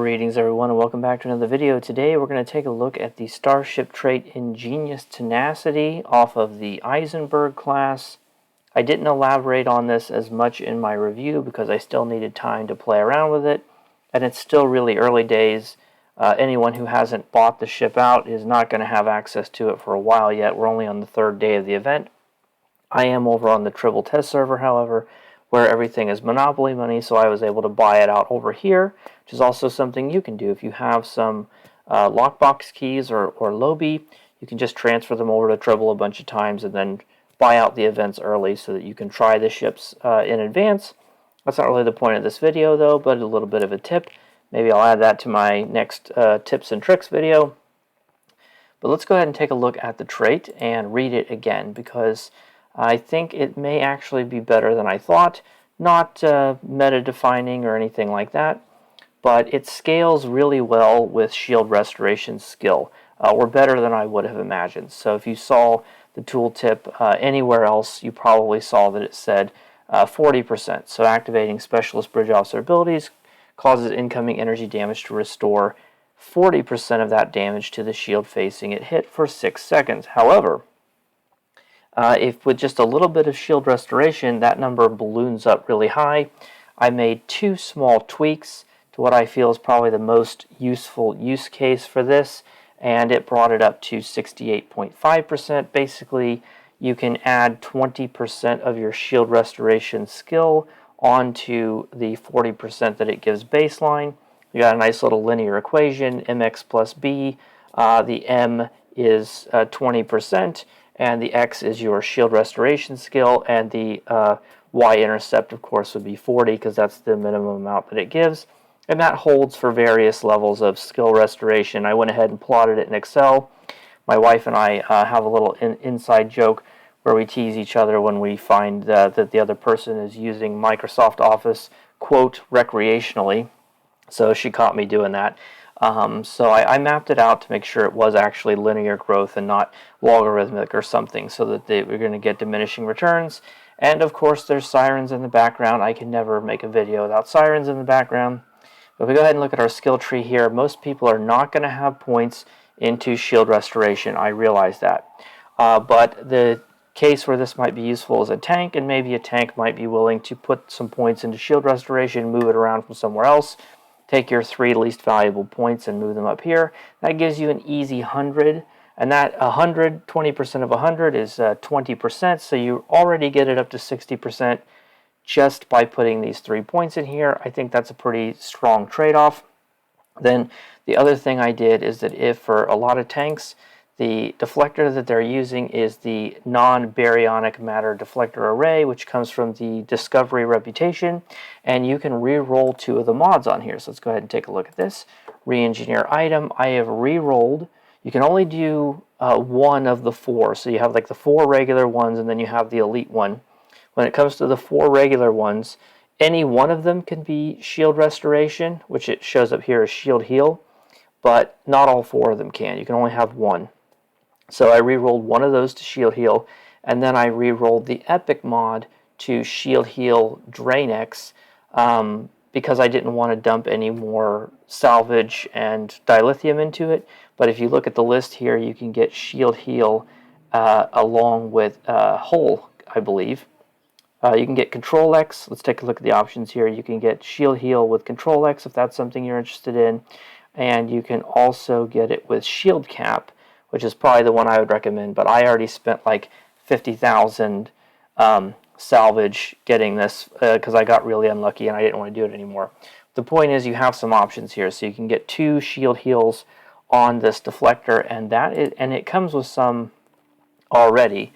Greetings everyone and welcome back to another video. Today we're going to take a look at the starship trait Ingenious Tenacity off of the Eisenberg class. I didn't elaborate on this as much in my review because I still needed time to play around with it, and it's still really early days. Anyone who hasn't bought the ship out is not going to have access to it for a while yet. We're only on the third day of the event. I am over on the Tribble test server, however, where everything is Monopoly money, so I was able to buy it out over here, which is also something you can do. If you have some lockbox keys or Lobby, you can just transfer them over to Tribble a bunch of times and then buy out the events early so that you can try the ships in advance. That's not really the point of this video, though, but a little bit of a tip. Maybe I'll add that to my next tips and tricks video. But let's go ahead and take a look at the trait and read it again, because I think it may actually be better than I thought. Not meta-defining or anything like that, but it scales really well with shield restoration skill, or better than I would have imagined. So if you saw the tooltip anywhere else, you probably saw that it said 40%. So activating Specialist Bridge Officer abilities causes incoming energy damage to restore 40% of that damage to the shield facing it hit for 6 seconds. However, if with just a little bit of shield restoration, that number balloons up really high. I made 2 small tweaks to what I feel is probably the most useful use case for this, and it brought it up to 68.5%. Basically, you can add 20% of your shield restoration skill onto the 40% that it gives baseline. You got a nice little linear equation, mx plus b. The m is 20%. And the X is your shield restoration skill, and the Y-intercept, of course, would be 40 because that's the minimum amount that it gives. And that holds for various levels of skill restoration. I went ahead and plotted it in Excel. My wife and I have a little inside joke where we tease each other when we find that the other person is using Microsoft Office, quote, recreationally. So she caught me doing that. So I mapped it out to make sure it was actually linear growth and not logarithmic or something, so that we're going to get diminishing returns. And of course there's sirens in the background. I can never make a video without sirens in the background. But if we go ahead and look at our skill tree here, most people are not going to have points into shield restoration. I realize that. But the case where this might be useful is a tank, and maybe a tank might be willing to put some points into shield restoration, move it around from somewhere else. Take your 3 least valuable points and move them up here. That gives you an easy 100, and that 100, 20% of 100 is 20%, so you already get it up to 60% just by putting these 3 points in here. I think that's a pretty strong trade-off. Then the other thing I did is that if for a lot of tanks, the deflector that they're using is the non-baryonic matter deflector array, which comes from the Discovery reputation, and you can re-roll 2 of the mods on here. So let's go ahead and take a look at this. Re-engineer item. I have re-rolled. You can only do 1 of the 4. So you have like the 4 regular ones, and then you have the elite one. When it comes to the 4 regular ones, any one of them can be shield restoration, which it shows up here as shield heal, but not all 4 of them can. You can only have 1. So I re-rolled 1 of those to shield heal, and then I re-rolled the epic mod to shield heal Drain X, because I didn't want to dump any more salvage and dilithium into it. But if you look at the list here, you can get shield heal along with hull, I believe. You can get Control X. Let's take a look at the options here. You can get shield heal with Control X if that's something you're interested in, and you can also get it with shield cap, which is probably the one I would recommend, but I already spent like 50,000 salvage getting this because I got really unlucky and I didn't want to do it anymore. The point is you have some options here, so you can get 2 shield heals on this deflector, and it comes with some already.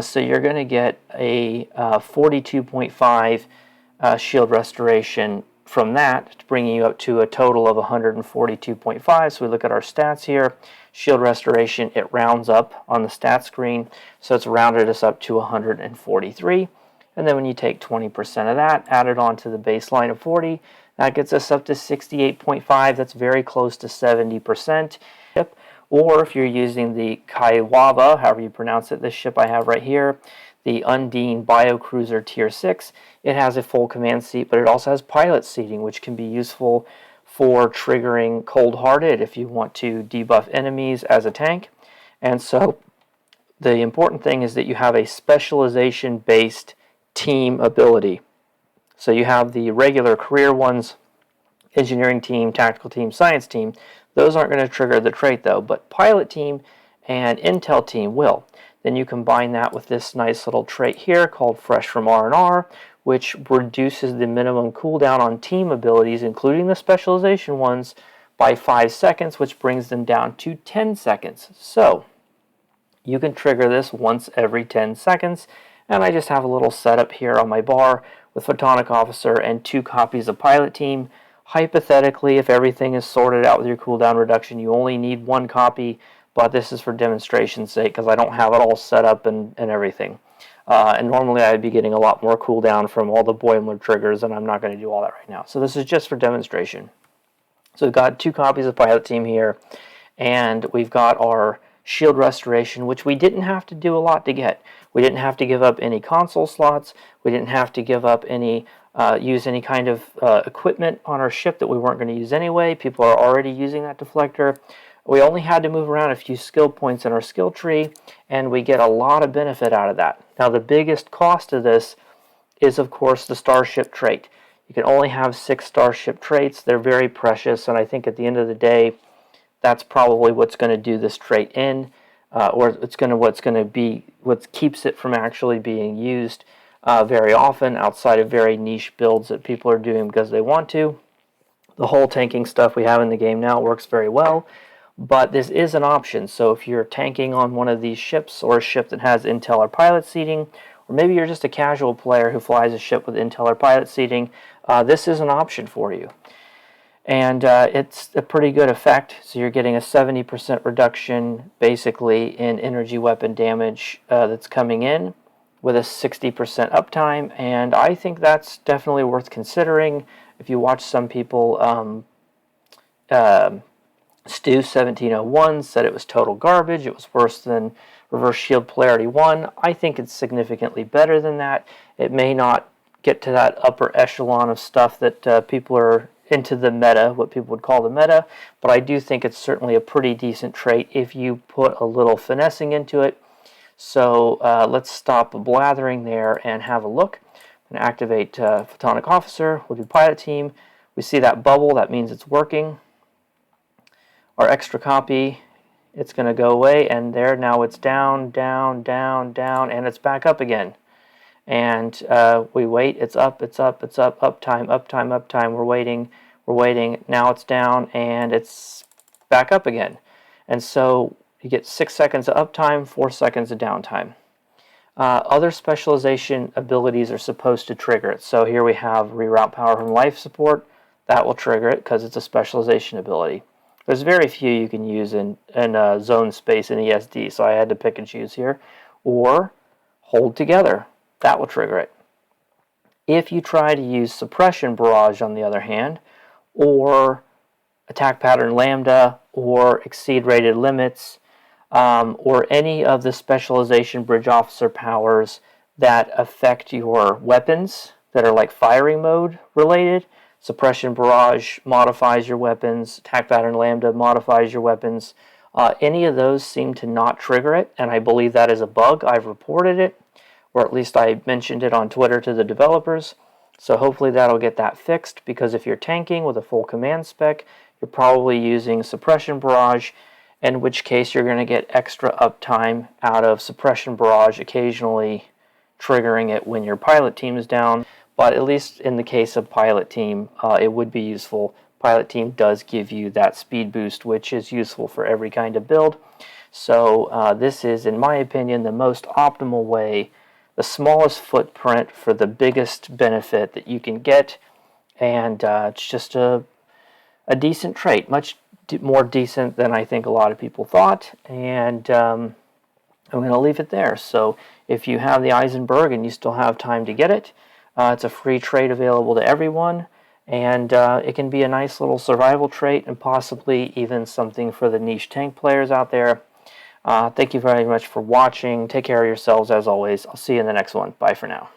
So you're going to get a 42.5 shield restoration from that, bringing you up to a total of 142.5. So we look at our stats here. Shield restoration, it rounds up on the stat screen, so it's rounded us up to 143. And then when you take 20% of that, add it on to the baseline of 40, that gets us up to 68.5. That's very close to 70%. Or if you're using the Kaiwawa, however you pronounce it, this ship I have right here, the Undine Biocruiser Tier 6. It has a full command seat, but it also has pilot seating, which can be useful for triggering Cold-Hearted if you want to debuff enemies as a tank. And so the important thing is that you have a specialization-based team ability. So you have the regular career ones, engineering team, tactical team, science team. Those aren't going to trigger the trait though, but pilot team and intel team will. Then you combine that with this nice little trait here called Fresh from R&R, which reduces the minimum cooldown on team abilities, including the specialization ones, by 5 seconds, which brings them down to 10 seconds. So you can trigger this once every 10 seconds, and I just have a little setup here on my bar with Photonic Officer and 2 copies of Pilot Team. Hypothetically, if everything is sorted out with your cooldown reduction, you only need 1 copy, but this is for demonstration's sake because I don't have it all set up and everything. And normally I'd be getting a lot more cooldown from all the Boimler triggers, and I'm not going to do all that right now. So this is just for demonstration. So we've got 2 copies of Pilot Team here, and we've got our Shield Restoration, which we didn't have to do a lot to get. We didn't have to give up any console slots. We didn't have to give up any, use any kind of equipment on our ship that we weren't going to use anyway. People are already using that deflector. We only had to move around a few skill points in our skill tree, and we get a lot of benefit out of that. Now, the biggest cost of this is, of course, the Starship trait. You can only have 6 Starship traits. They're very precious, and I think at the end of the day, that's probably what's going to do this trait in, or what's going to be what keeps it from actually being used very often outside of very niche builds that people are doing because they want to. The whole tanking stuff we have in the game now works very well, but this is an option. So if you're tanking on one of these ships or a ship that has intel or pilot seating, or maybe you're just a casual player who flies a ship with intel or pilot seating, this is an option for you. And it's a pretty good effect. So you're getting a 70% reduction basically in energy weapon damage that's coming in with a 60% uptime. And I think that's definitely worth considering. If you watch some people, Stu1701 said it was total garbage. It was worse than Reverse Shield Polarity 1. I think it's significantly better than that. It may not get to that upper echelon of stuff that people are into the meta, what people would call the meta, but I do think it's certainly a pretty decent trait if you put a little finessing into it. So let's stop blathering there and have a look. I'm going to activate Photonic Officer. We'll do Pilot Team. We see that bubble. That means it's working. Our extra copy, it's going to go away, and there now it's down, down, down, down, and it's back up again. And we wait, it's up, it's up, it's up, uptime, uptime, uptime, we're waiting, now it's down, and it's back up again. And so you get 6 seconds of uptime, 4 seconds of downtime. Other specialization abilities are supposed to trigger it. So here we have Reroute Power from Life Support. That will trigger it because it's a specialization ability. There's very few you can use in Zone Space and ESD, so I had to pick and choose here. Or Hold Together. That will trigger it. If you try to use Suppression Barrage, on the other hand, or Attack Pattern Lambda, or Exceed Rated Limits, or any of the Specialization Bridge Officer powers that affect your weapons that are like firing mode related, Suppression Barrage modifies your weapons, Attack Pattern Lambda modifies your weapons, any of those seem to not trigger it, and I believe that is a bug. I've reported it, or at least I mentioned it on Twitter to the developers. So hopefully that'll get that fixed, because if you're tanking with a full command spec, you're probably using Suppression Barrage, in which case you're going to get extra uptime out of Suppression Barrage, occasionally triggering it when your pilot team is down. But at least in the case of Pilot Team, it would be useful. Pilot Team does give you that speed boost, which is useful for every kind of build. So this is, in my opinion, the most optimal way, the smallest footprint for the biggest benefit that you can get, and it's just a decent trait, much more decent than I think a lot of people thought, and I'm going to leave it there. So if you have the Eisenberg and you still have time to get it, it's a free trait available to everyone, and it can be a nice little survival trait and possibly even something for the niche tank players out there. Thank you very much for watching. Take care of yourselves as always. I'll see you in the next one. Bye for now.